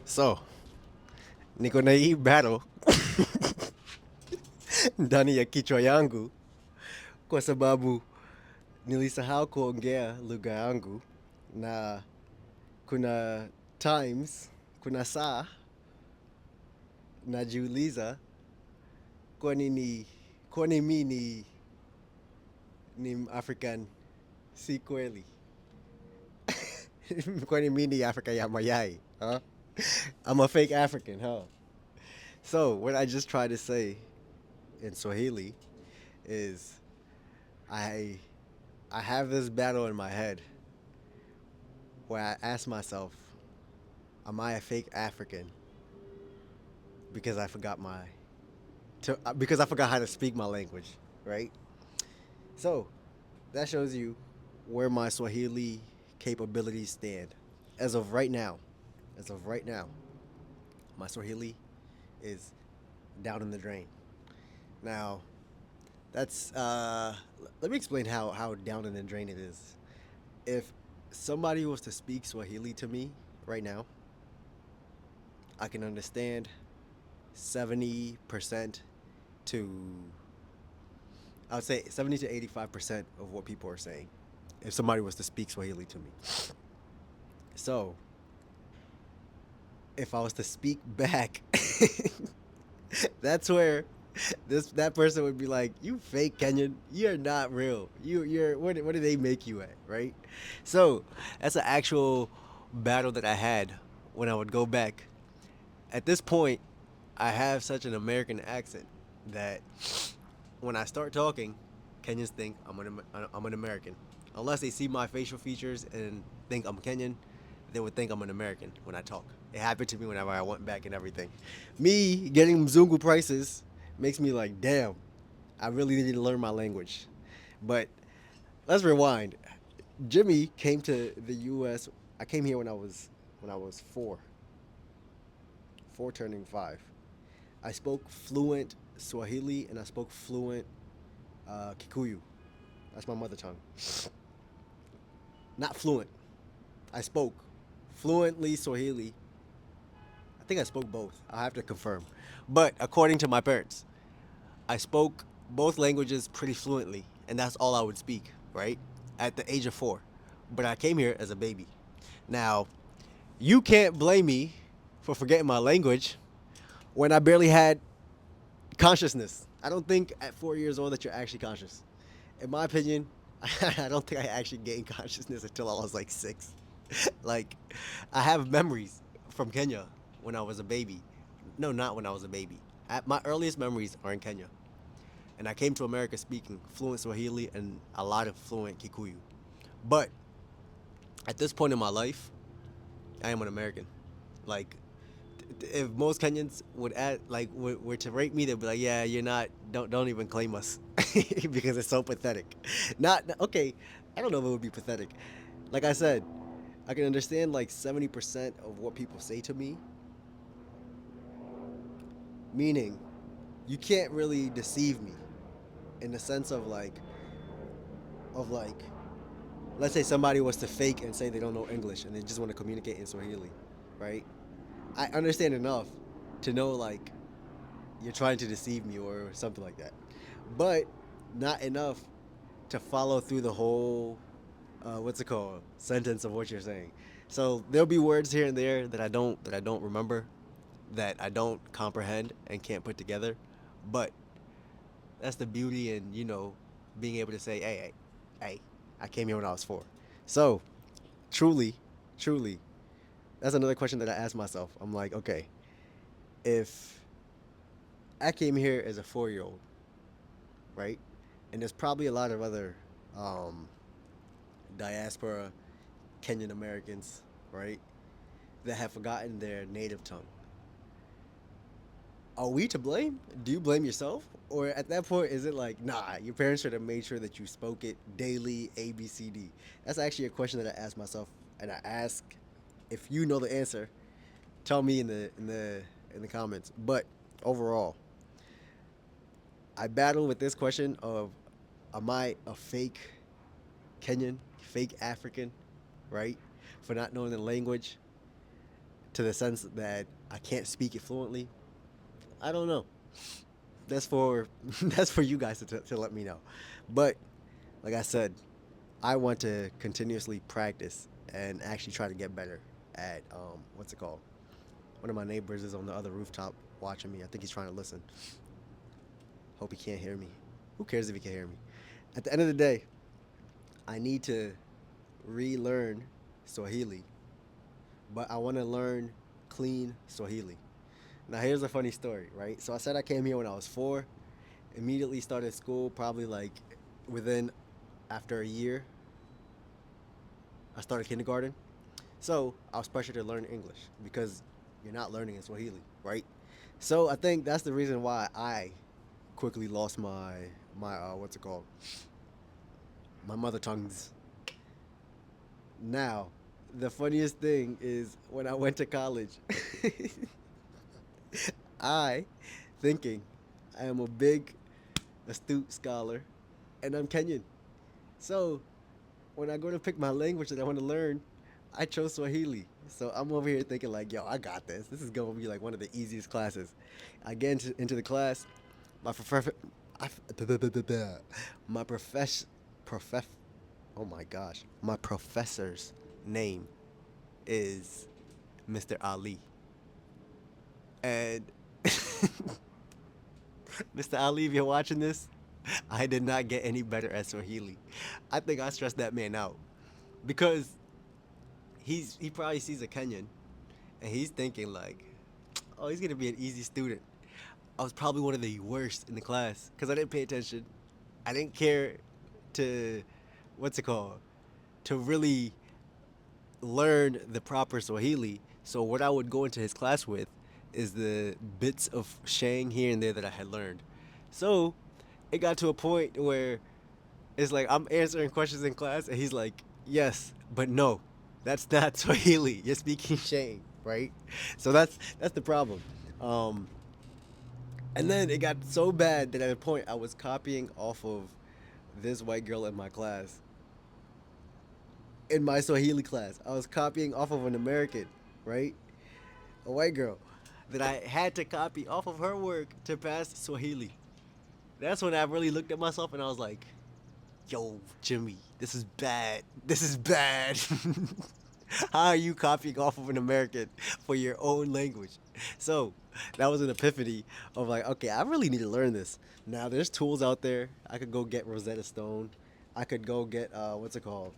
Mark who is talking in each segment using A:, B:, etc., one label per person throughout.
A: So, niko na hii battle ndani ya kichwa yangu kwa sababu nilisahau kuongea lugha yangu na kuna times, kuna saa najiuliza kwani mi ni African si kweli? Kwani mi ni Africa ya mayai, huh? I'm a fake African, huh? So, what I just tried to say in Swahili is I I have this battle in my head where I ask myself, am I a fake African because because I forgot how to speak my language, right? So that shows you where my Swahili capabilities stand as of right now. As of right now, my Swahili is down in the drain. Now, that's let me explain how down in the drain it is. If somebody was to speak Swahili to me right now, I can understand 70% to I would say 70 to 85% of what people are saying if somebody was to speak Swahili to me. So, if I was to speak back, that's where that person would be like, "You fake Kenyan. You're not real. You're what do they make you at, right?" So, that's an actual battle that I had when I would go back. At this point, I have such an American accent that when I start talking, Kenyans think I'm an American. Unless they see my facial features and think I'm Kenyan, they would think I'm an American when I talk. It happened to me whenever I went back and everything. Me getting Mzungu prices makes me like, damn, I really need to learn my language. But let's rewind. Jimmy came to the U.S. I came here when I was four turning five. I spoke fluent Swahili and I spoke fluent Kikuyu. That's my mother tongue. Not fluent. I spoke fluently Swahili. I think I spoke both. I'll have to confirm. But according to my parents, I spoke both languages pretty fluently, and that's all I would speak, right? At the age of 4. But I came here as a baby. Now, you can't blame me for forgetting my language when I barely had consciousness. I don't think at 4 years old that you're actually conscious. In my opinion, I don't think I actually gained consciousness until I was like 6. Like, I have memories from Kenya when I was a baby. No, not when I was a baby. My earliest memories are in Kenya. And I came to America speaking fluent Swahili and a lot of fluent Kikuyu. But at this point in my life, I am an American. Like, if most Kenyans would add like were to rate me, they'd be like, "Yeah, you're not. Don't even claim us because it's so pathetic." Not okay. I don't know if it would be pathetic. Like I said, I can understand like 70% of what people say to me. Meaning, you can't really deceive me in the sense of like, let's say somebody was to fake and say they don't know English and they just want to communicate in Swahili, right? I understand enough to know like you're trying to deceive me or something like that, but not enough to follow through the whole what's it called sentence of what you're saying. So there'll be words here and there that I don't remember, that I don't comprehend and can't put together, but that's the beauty in being able to say, hey, I came here when I was 4. So truly, truly, that's another question that I ask myself. I'm like, okay, if I came here as a 4-year old, right? And there's probably a lot of other um, diaspora Kenyan Americans, right, that have forgotten their native tongue. Are we to blame? Do you blame yourself? Or at that point, is it like, nah, your parents should have made sure that you spoke it daily, A, B, C, D? That's actually a question that I ask myself, and I ask if you know the answer. Tell me in the comments. But overall, I battle with this question of, am I a fake Kenyan, fake African, right? For not knowing the language. to the sense that I can't speak it fluently. I don't know. That's for that's for you guys to let me know. But like I said, I want to continuously practice and actually try to get better at what's it called? One of my neighbors is on the other rooftop watching me. I think he's trying to listen. Hope he can't hear me. Who cares if he can hear me? At the end of the day, I need to relearn Swahili, but I want to learn clean Swahili. Now, here's a funny story, right? So I said I came here when I was 4, immediately started school, probably like within after a year, I started kindergarten. So I was pressured to learn English because you're not learning in Swahili, right? So I think that's the reason why I quickly lost my what's it called? My mother tongues. Now, the funniest thing is when I went to college, I thinking I am a big astute scholar and I'm Kenyan. So when I go to pick my language that I want to learn, I chose Swahili. So I'm over here thinking like, yo, I got this. This is gonna be like one of the easiest classes. I get into the class, my professor, my prof, oh my gosh, my professor's name is Mr. Ali, and Mr. Ali, if you're watching this, I did not get any better at Swahili. I think I stressed that man out because he probably sees a Kenyan and he's thinking like, oh, he's gonna be an easy student. I was probably one of the worst in the class because I didn't pay attention. I didn't care to, what's it called, to really learn the proper Swahili. So what I would go into his class with is the bits of Shang here and there that I had learned. So it got to a point where it's like I'm answering questions in class and he's like, yes, but no, that's not Swahili. You're speaking Shang, right? So that's the problem. Um, and then it got so bad that at a point I was copying off of this white girl in my class. In my Swahili class, I was copying off of an American, right? A white girl that I had to copy off of her work to pass Swahili. That's when I really looked at myself and I was like, yo, Jimmy, this is bad. This is bad. How are you copying off of an American for your own language? So that was an epiphany of like, okay, I really need to learn this. Now there's tools out there. I could go get Rosetta Stone. I could go get what's it called?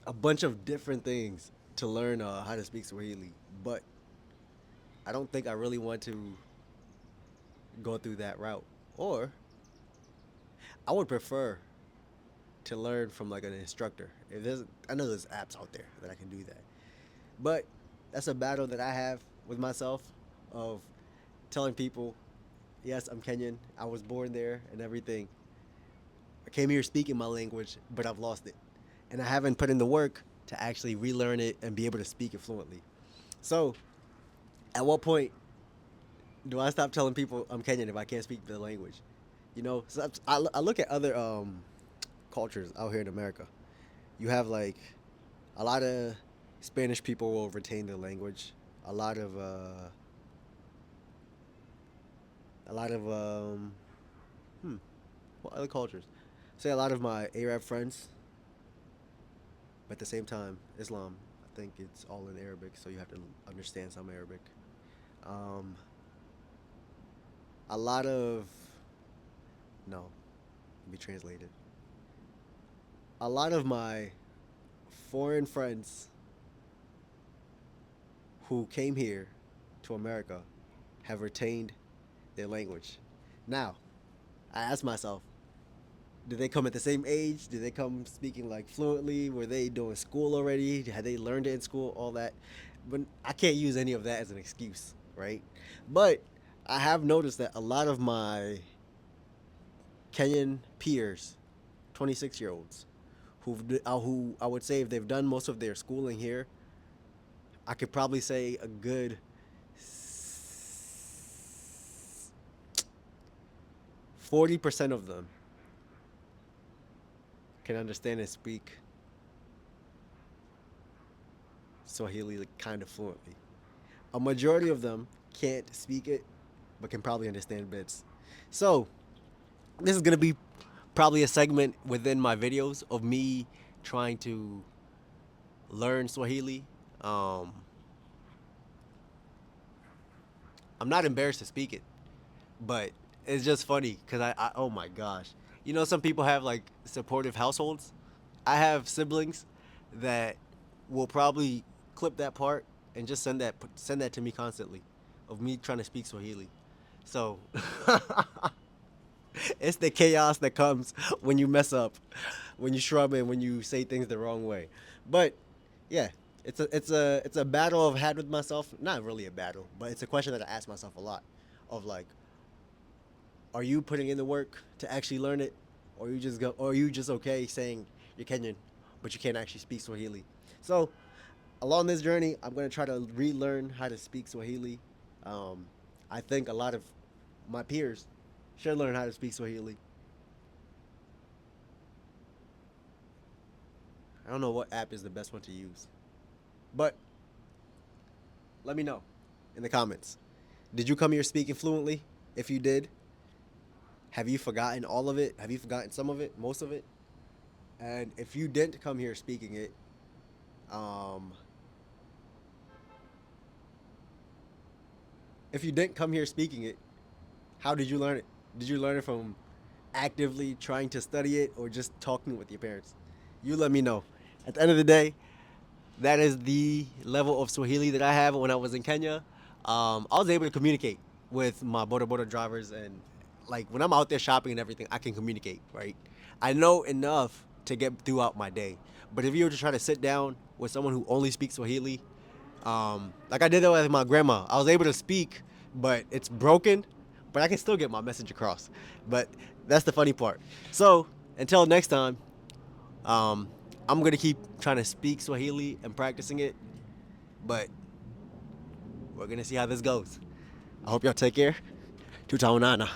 A: A bunch of different things to learn how to speak Swahili. But I don't think I really want to go through that route. Or I would prefer to learn from like an instructor. If there's, I know there's apps out there that I can do that. But that's a battle that I have with myself of telling people, yes, I'm Kenyan. I was born there and everything. I came here speaking my language, but I've lost it. And I haven't put in the work to actually relearn it and be able to speak it fluently. So, at what point do I stop telling people I'm Kenyan if I can't speak the language? You know, so I look at other cultures out here in America. You have like a lot of Spanish people will retain their language. A lot of a lot of what other cultures? Say a lot of my Arab friends, but at the same time, Islam. I think it's all in Arabic, so you have to understand some Arabic. Um, a lot of no, be translated. A lot of my foreign friends who came here to America have retained their language. Now, I ask myself, did they come at the same age? Did they come speaking like fluently? Were they doing school already? Had they learned it in school? All that. But I can't use any of that as an excuse, right? But I have noticed that a lot of my Kenyan peers, 26-year-olds, who I would say if they've done most of their schooling here, I could probably say a good 40% of them can understand and speak Swahili like, kind of fluently. a majority of them can't speak it, but can probably understand bits. So this is gonna be probably a segment within my videos of me trying to learn Swahili. Um, I'm not embarrassed to speak it, but it's just funny because oh my gosh, you know, some people have like supportive households. I have siblings that will probably clip that part and just send that to me constantly, of me trying to speak Swahili. So it's the chaos that comes when you mess up, when you shrub and when you say things the wrong way. But yeah, it's a battle I've had with myself. Not really a battle, but it's a question that I ask myself a lot. Of like, are you putting in the work to actually learn it, or are you just okay saying you're Kenyan, but you can't actually speak Swahili? So along this journey, I'm gonna try to relearn how to speak Swahili. Um, I think a lot of my peers should learn how to speak Swahili. I don't know what app is the best one to use, but let me know in the comments. Did you come here speaking fluently? If you did, have you forgotten all of it? Have you forgotten some of it, most of it? And if you didn't come here speaking it, um, if you didn't come here speaking it, how did you learn it? Did you learn it from actively trying to study it or just talking with your parents? You let me know. At the end of the day, that is the level of Swahili that I have when I was in Kenya. I was able to communicate with my boda drivers, and like when I'm out there shopping and everything, I can communicate, right? I know enough to get throughout my day. But if you were to try to sit down with someone who only speaks Swahili, like I did that with my grandma, I was able to speak, but it's broken, but I can still get my message across. But that's the funny part. So until next time, um, I'm gonna keep trying to speak Swahili and practicing it, but we're gonna see how this goes. I hope y'all take care. Tutaonana.